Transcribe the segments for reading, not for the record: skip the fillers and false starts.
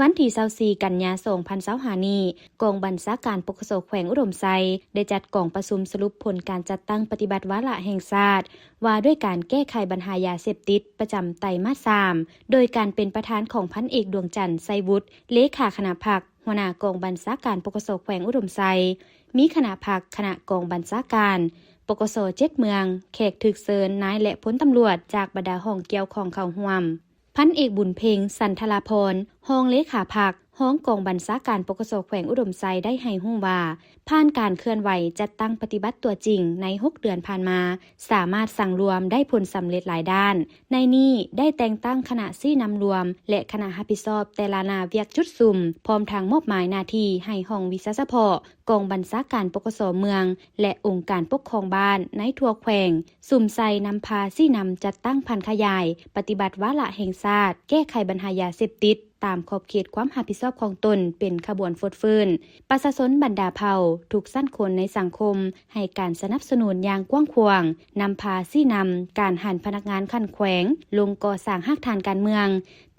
วันที่24กันยายน2025นี้กองบัญชาการปกครองแขวงอุดมไซได้จัดกองประชุมสรุปผลการจัดตั้งปฏิบัติวาระแห่งชาติว่าด้วยการแก้ไขปัญหายาเสพติดประจำไตรมาส 3โดยการเป็นประธานของพันเอกดวงจันทร์ไซวุฒิเลขาคณะพรรคหัวหน้ากองบัญชาการปกครองแขวงอุดมไซมีคณะพรรคคณะกองบัญชาการปกครอง7เมืองแขกถึกเชิญนายและพลตำรวจจากบรรดาห้องเกี่ยวของเข้าร่วมพันเอกบุญเพ็งสันทราพรรองเลขาพรรคห้องกองบัญชาการปกครองแขวงอุดมไซได้ให้รู้ว่าผ่านการเคลื่อนไหวจัดตั้งปฏิบัติตัวจริงใน6เดือนผ่านมาสามารถสั่งรวมได้ผลสำเร็จหลายด้านในนี้ได้แต่งตั้งคณะซี่นำรวมและคณะรับผิดชอบแต่ละหน้าเวียกจุดซุ่มพร้อมทางมอบหมายหน้าที่ให้ห้องวิสาเฉพาะกองบัญชาการปกครองเมืองและองค์การปกครองบ้านในทั่วแขวงสุ่มใส่นำพาซี่นำจัดตั้งพันขยายปฏิบัติวาระแห่งชาติแก้ไขปัญหายาเสพติดตามขอบเขตความรับผิดชอบของตนเป็นขบวนฟดฟื้นประชาชนบรรดาเผ่าทุกสั้นคนในสังคมให้การสนับสนุนอย่างกว้างขวางนำพาซี่นำการหันพนักงานขั้นแขวงลงก่อสร้างหากฐานการเมือง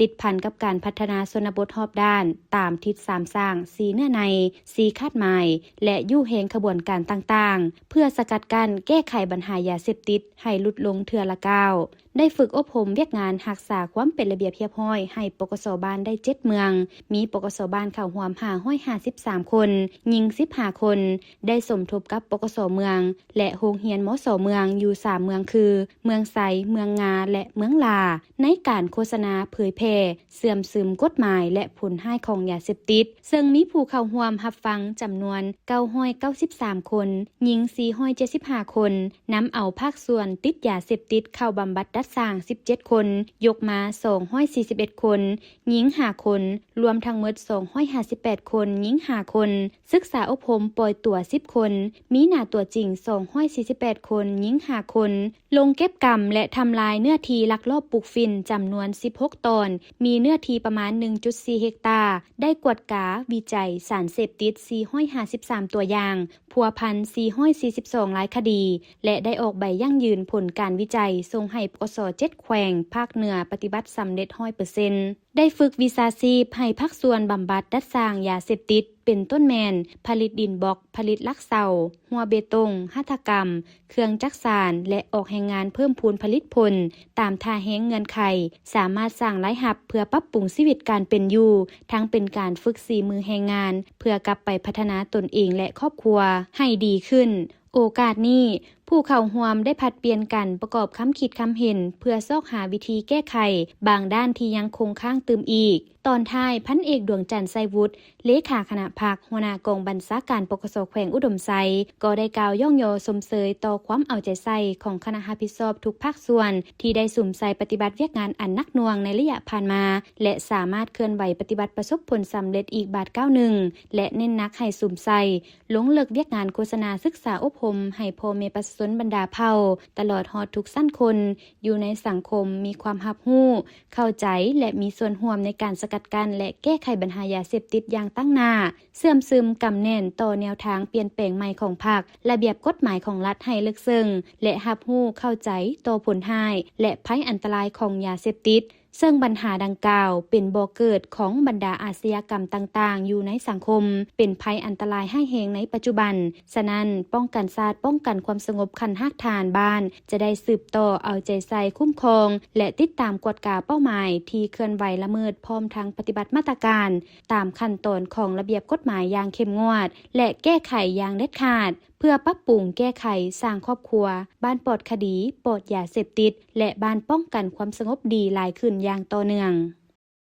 ติดพันกับการพัฒนาชนบทรอบด้านตามทิศ3สร้างสีเนื้อในสีคาดหมายและยู่เหงขบวนการต่างๆเพื่อสกัดกั้นแก้ไขปัญหายาเสพติดให้ลดลงเทื่อละก้าวได้ฝึกอบรมเวียกงานรักษาความเป็นระเบียบเรียบร้อยให้ปกสบ้านได้7เมืองมีปกสบ้านเข้าร่วม553คนหญิง15คนได้สมทบกับปกสเมืองและโรงเรียนมสเมืองอยู่3เมืองคือเมืองไสเมืองงาและเมืองลาในการโฆษณาเผยแพร่เสื่อมซึมกฎหมายและผลให้ของยาเสพติดซึ่งมีผู้เข้าร่วมรับฟังจำนวน993คนหญิง475คนนำเอาภาคส่วนติดยาเสพติดเข้าบำบัดดัดสร้าง17คนยกมา241คนหญิง5คนรวมทั้งหมด258คนหญิง5คนศึกษาอบรมปล่อยตัว10คนมีหน้าตัวจริง248คนหญิง5คนลงเก็บกรรมและทำลายเนื้อที่ลักลอบปลูกฝิ่นจำนวน16ตอนมีเนื้อที่ประมาณ 1.4 เฮกตาร์ได้กวดกาวิจัยสารเสพติด453ตัวอย่างพัวพัน442รายคดีและได้ออกใบยั่งยืนผลการวิจัยส่งให้ปกส7แขวงภาคเหนือปฏิบัติสำเร็จ 100% ได้ฝึกวิชาชีพให้ภาคส่วนบำบัดดัดสร้างยาเสพติดเป็นต้นแมนผลิตดินบล็อกผลิตลักเสาหัวเบตงหัตถกรรมเครื่องจักสานและออกแรงงานเพิ่มพูนผลิตผลตามท่าแห้งเงินไขสามารถสร้างรายรับเพื่อปรับปรุงชีวิตการเป็นอยู่ทั้งเป็นการฝึกฝีมือแรงงานเพื่อกลับไปพัฒนาตนเองและครอบครัวให้ดีขึ้นโอกาสนี้ผู้เข้าร่วมได้ผลัดเปลี่ยนกันประกอบคำคิดคำเห็นเพื่อซอกหาวิธีแก้ไขบางด้านที่ยังคงค้างตึมอีกตอนท้ายพันเอกดวงจันทร์ไซวุฒิเลขาคณะพรรคหัวหน้ากองบัญชาการปกครองแขวงอุดมไซก็ได้กล่าวย่องโยสมเสยต่อความเอาใจใส่ของคณะรับผิดชอบทุกภาคส่วนที่ได้สุ่มใส่ปฏิบัติเวียกงานอันหนักหน่วงในระยะผ่านมาและสามารถเคลื่อนไหวปฏิบัติประสบผลสำเร็จอีกบาท91และเน้นหนักให้สุ่มใส่ลงเลิกเวียกงานโฆษณาศึกษาอบรมให้พ่อแม่ประชาชนบรรดาเผ่าตลอดฮอดทุกสั้นคนอยู่ในสังคมมีความรับรู้เข้าใจและมีส่วนร่วมในการสกัดกั้นและแก้ไขปัญหายาเสพติดอย่างตั้งหน้าเสื่อมซึมกำแน่นต่อแนวทางเปลี่ยนแปลงใหม่ของพรรคระเบียบกฎหมายของรัฐให้ลึกซึ้งและรับรู้เข้าใจต่อผลร้ายและภัยอันตรายของยาเสพติดซึ่งปัญหาดังกล่าวเป็นบ่อเกิดของบรรดาอาชญากรรมต่างๆอยู่ในสังคมเป็นภัยอันตรายให้แรงในปัจจุบันฉะนั้นป้องกันชาติป้องกันความสงบคันฮักฐานบ้านจะได้สืบต่อเอาใจใส่คุ้มครองและติดตามกวดกาเป้าหมายที่เคลื่อนไหวละเมิดพร้อมทั้งปฏิบัติมาตรการตามขั้นตอนของระเบียบกฎหมายอย่างเข้มงวดและแก้ไขอย่างเด็ดขาดเพื่อปรับปรุงแก้ไขสร้างครอบครัวบ้านปลอดคดีปลอดยาเสพติดและบ้านป้องกันความสงบดีหลายขึ้นอย่างต่อเนื่อง